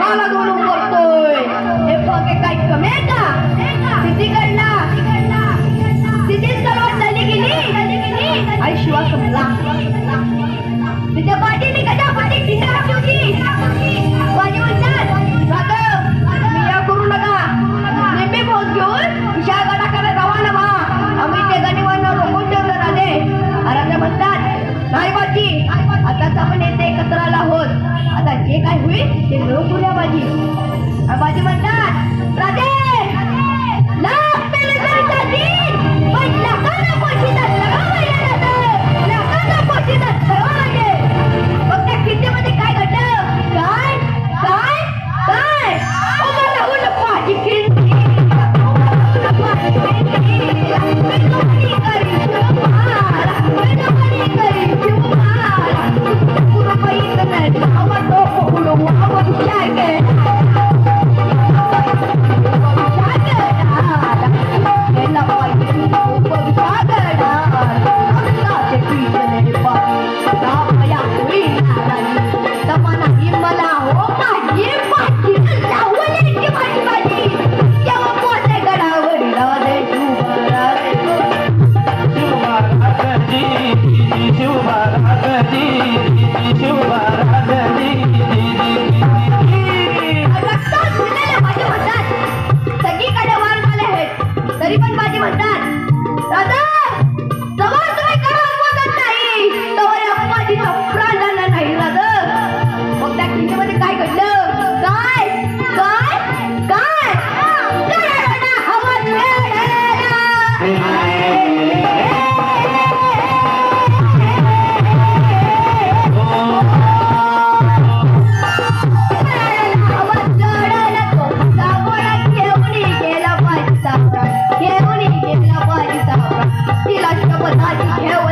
मला धरून करतोय. हे बघ काही कमी आहे का? सिद्धीकडला सिद्धीच तलवार चालली गेली आई शिवा संपला. तिच्या पाठीने कशा पाठी खिंडा ठेवली. बाजी म्हणतात मी या करू नका. नेहमी बोध घेऊन विशाळगडाकडे रवाना व्हा. आम्ही ते गणिवांना रोखून ठेवलं राजे. राजा म्हणतात नाही बाजी, आताच आपण येथे एकत्र आला आहोत. आता जे काय होईल ते मिळून करूया बाजी. बाजी म्हणतात राजे लाख पेले जातील पण लाखांना पोशितात ठरवा राजे. लाखांना पोशितात ठरवा राजे. मग त्या खिंडीमध्ये काय घडलं? काय काय काय मला होईल माझी खिंडी. तरी पण बाजी म्हणतात राजा जवळ तुम्ही करा अपवादच नाही तवर अप्पाजीचा प्राण झाला नाही राजा. मग त्या खिंडीमध्ये काय घडलं? काय काय काय हवा तिला शपथ घेऊ